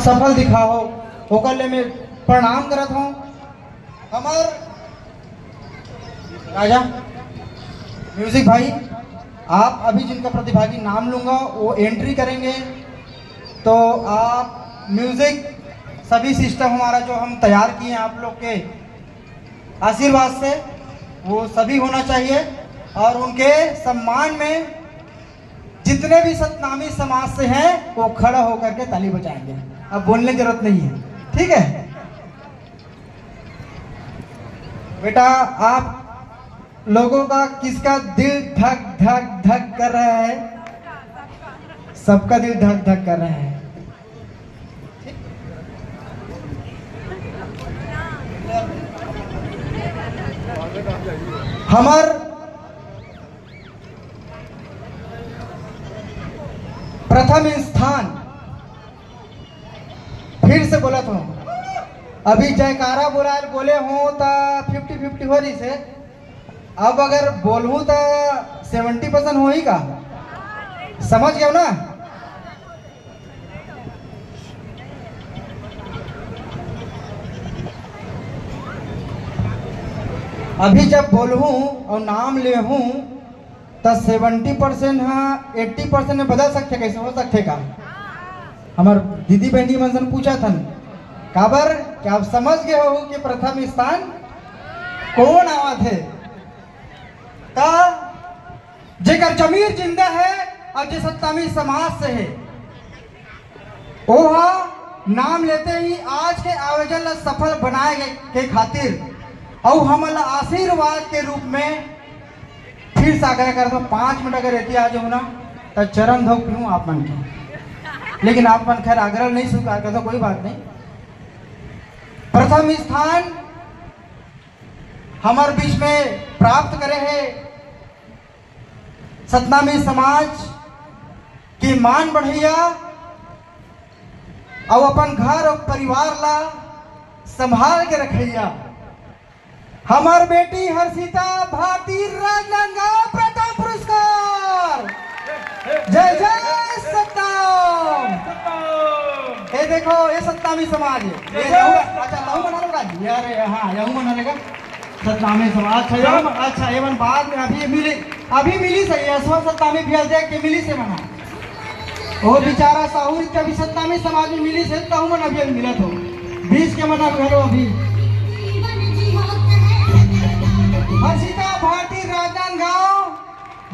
सफल दिखा हो ओकर ले मैं प्रणाम करत हूँ। हमार राजा म्यूजिक भाई, आप अभी जिनका प्रतिभागी नाम लूंगा वो एंट्री करेंगे, तो आप म्यूजिक सभी सिस्टम हमारा जो हम तैयार किए हैं आप लोग के आशीर्वाद से वो सभी होना चाहिए, और उनके सम्मान में जितने भी सतनामी समाज से हैं वो खड़ा होकर के ताली बजाएंगे। अब बोलने की जरूरत नहीं है, ठीक है बेटा। आप लोगों का किसका दिल धक धक धक कर रहा है? सबका दिल धक धक कर रहा है। हमार प्रथम स्थान, फिर से बोला था अभी जयकारा बोले हो तो 50-50 हो रही से, अब अगर बोलूं तो 70% हो ही का, समझ गया ना? अभी जब बोलूं और नाम ले हूं तो 70% हाँ 80% में बदल सकते, कैसे हो सकते का? हमार दीदी बहनी मन पूछा था काबर कि आप समझ गए हो कि प्रथम स्थान कौन आवा थे का? जेकर जमीर जिंदा है और जो सत्तामी समाज से है ओहा नाम लेते ही आज के आयोजन सफल बनाए के खातिर और हमारा आशीर्वाद के रूप में फिर से आग्रह कर दो 5 मिनट अगर रहती आज हो ना तो चरण धो पीऊँ आप मन के, लेकिन आप मन खैर आग्रह नहीं स्वीकार करते, कोई बात नहीं। प्रथम स्थान हमारे बीच में प्राप्त करे है सतनामी समाज की मान बढ़िया और अपन घर और परिवार ला संभाल के रखिया। हमार बेटी हर्षिता भारती राजनांदगांव प्रथम पुरस्कार। जय जय सतनाम। ये देखो ये सतनामी समाज है। अच्छा लहू बना लो राजी यार, हाँ यहू बना लेगा सतनामी समाज। अच्छा ये मन बाद में अभी मिली सही है सतनामी भेज दे के मिली से मना वो बेचारा साहूर कभी सतनामी समाज में मिली से तो मन अभी मिला तो 20 के मना घरो अभी। हर्षिता भारती राजनांदगांव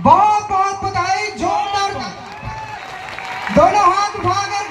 बहुत बहुत बधाई, जोरदार दोनों हाथ उठाकर